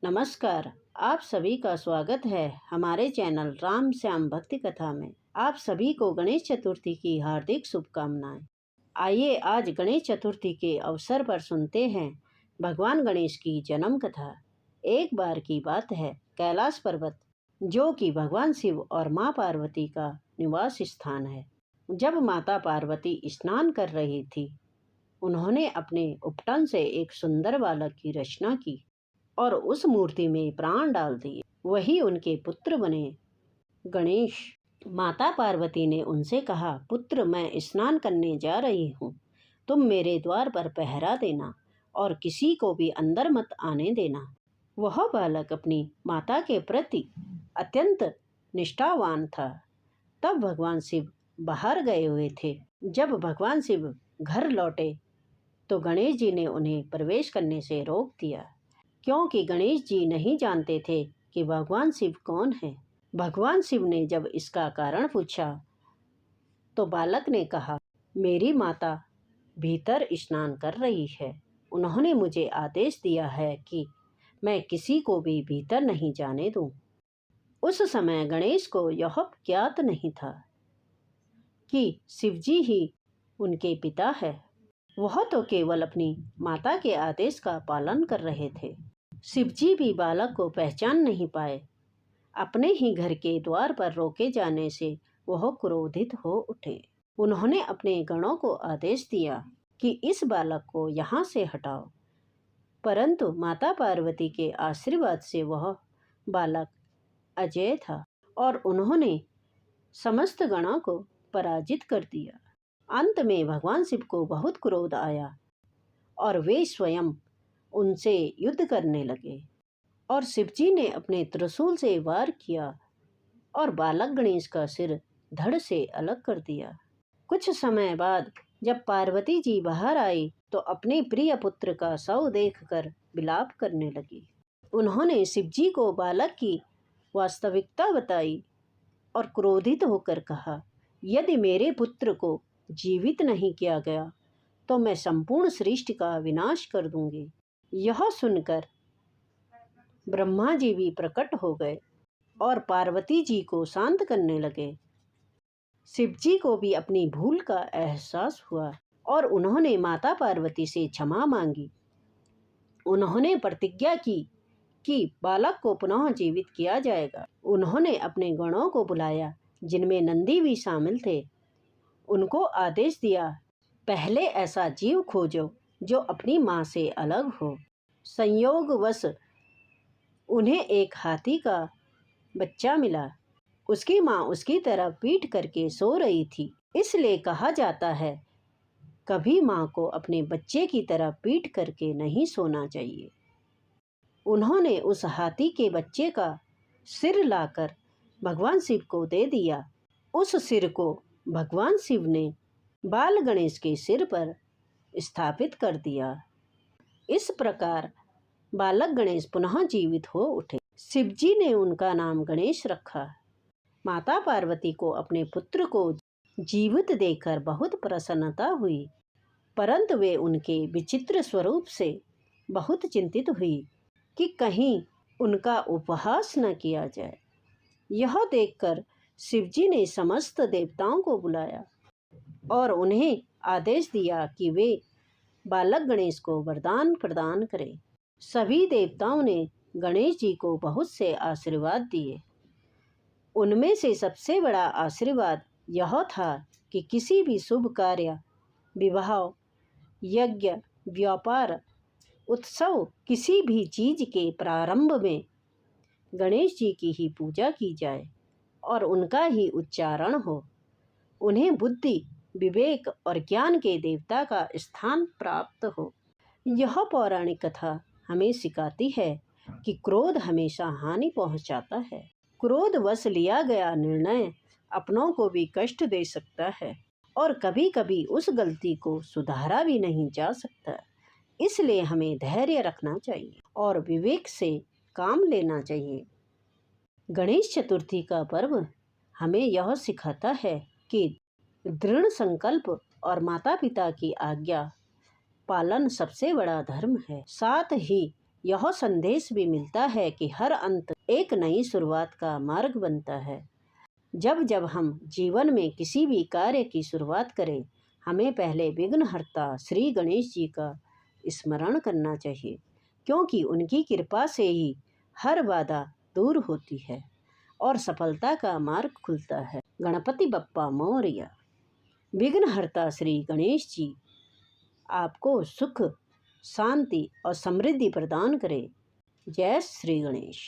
नमस्कार। आप सभी का स्वागत है हमारे चैनल राम श्याम भक्ति कथा में। आप सभी को गणेश चतुर्थी की हार्दिक शुभकामनाएं। आइए आज गणेश चतुर्थी के अवसर पर सुनते हैं भगवान गणेश की जन्म कथा। एक बार की बात है, कैलाश पर्वत जो कि भगवान शिव और माँ पार्वती का निवास स्थान है, जब माता पार्वती स्नान कर रही थी, उन्होंने अपने उपटन से एक सुंदर बालक की रचना की और उस मूर्ति में प्राण डाल दिए। वही उनके पुत्र बने गणेश। माता पार्वती ने उनसे कहा, पुत्र, मैं स्नान करने जा रही हूँ, तुम मेरे द्वार पर पहरा देना और किसी को भी अंदर मत आने देना। वह बालक अपनी माता के प्रति अत्यंत निष्ठावान था। तब भगवान शिव बाहर गए हुए थे। जब भगवान शिव घर लौटे तो गणेश जी ने उन्हें प्रवेश करने से रोक दिया, क्योंकि गणेश जी नहीं जानते थे कि भगवान शिव कौन है। भगवान शिव ने जब इसका कारण पूछा तो बालक ने कहा, मेरी माता भीतर स्नान कर रही है। उन्होंने मुझे आदेश दिया है कि मैं किसी को भी भीतर नहीं जाने दूं। उस समय गणेश को यह ज्ञात नहीं था कि शिवजी ही उनके पिता है। वह तो केवल अपनी माता के आदेश का पालन कर रहे थे। शिवजी भी बालक को पहचान नहीं पाए। अपने ही घर के द्वार पर रोके जाने से वह क्रोधित हो उठे। उन्होंने अपने गणों को आदेश दिया कि इस बालक को यहाँ से हटाओ, परंतु माता पार्वती के आशीर्वाद से वह बालक अजेय था और उन्होंने समस्त गणों को पराजित कर दिया। अंत में भगवान शिव को बहुत क्रोध आया और वे स्वयं उनसे युद्ध करने लगे और शिवजी ने अपने त्रिशूल से वार किया और बालक गणेश का सिर धड़ से अलग कर दिया। कुछ समय बाद जब पार्वती जी बाहर आई तो अपने प्रिय पुत्र का शव देखकर विलाप करने लगी। उन्होंने शिवजी को बालक की वास्तविकता बताई और क्रोधित होकर कहा, यदि मेरे पुत्र को जीवित नहीं किया गया तो मैं संपूर्ण सृष्टि का विनाश कर दूंगी। यह सुनकर ब्रह्मा जी भी प्रकट हो गए और पार्वती जी को शांत करने लगे। शिव जी को भी अपनी भूल का एहसास हुआ और उन्होंने माता पार्वती से क्षमा मांगी। उन्होंने प्रतिज्ञा की कि बालक को पुनः जीवित किया जाएगा। उन्होंने अपने गणों को बुलाया, जिनमें नंदी भी शामिल थे। उनको आदेश दिया, पहले ऐसा जीव खोजो जो अपनी माँ से अलग हो। संयोगवश उन्हें एक हाथी का बच्चा मिला। उसकी माँ उसकी तरफ पीठ करके सो रही थी, इसलिए कहा जाता है, कभी माँ को अपने बच्चे की तरफ पीठ करके नहीं सोना चाहिए। उन्होंने उस हाथी के बच्चे का सिर लाकर भगवान शिव को दे दिया। उस सिर को भगवान शिव ने बाल गणेश के सिर पर स्थापित कर दिया। इस प्रकार बालक गणेश पुनः जीवित हो उठे। शिवजी ने उनका नाम गणेश रखा। माता पार्वती को अपने पुत्र को जीवित देखकर बहुत प्रसन्नता हुई, परंतु वे उनके विचित्र स्वरूप से बहुत चिंतित हुई कि कहीं उनका उपहास न किया जाए। यह देखकर शिवजी ने समस्त देवताओं को बुलाया और उन्हें आदेश दिया कि वे बालक गणेश को वरदान प्रदान करें। सभी देवताओं ने गणेश जी को बहुत से आशीर्वाद दिए। उनमें से सबसे बड़ा आशीर्वाद यह था कि किसी भी शुभ कार्य, विवाह, यज्ञ, व्यापार, उत्सव, किसी भी चीज के प्रारंभ में गणेश जी की ही पूजा की जाए और उनका ही उच्चारण हो। उन्हें बुद्धि, विवेक और ज्ञान के देवता का स्थान प्राप्त हो। यह पौराणिक कथा हमें सिखाती है कि क्रोध हमेशा हानि पहुंचाता है। क्रोधवश लिया गया निर्णय अपनों को भी कष्ट दे सकता है और कभी कभी उस गलती को सुधारा भी नहीं जा सकता। इसलिए हमें धैर्य रखना चाहिए और विवेक से काम लेना चाहिए। गणेश चतुर्थी का पर्व हमें यह सिखाता है कि दृढ़ संकल्प और माता पिता की आज्ञा पालन सबसे बड़ा धर्म है। साथ ही यह संदेश भी मिलता है कि हर अंत एक नई शुरुआत का मार्ग बनता है। जब जब हम जीवन में किसी भी कार्य की शुरुआत करें, हमें पहले विघ्नहर्ता श्री गणेश जी का स्मरण करना चाहिए, क्योंकि उनकी कृपा से ही हर बाधा दूर होती है और सफलता का मार्ग खुलता है। गणपति बप्पा मोरया। विघ्नहर्ता श्री गणेश जी आपको सुख, शांति और समृद्धि प्रदान करें। जय श्री गणेश।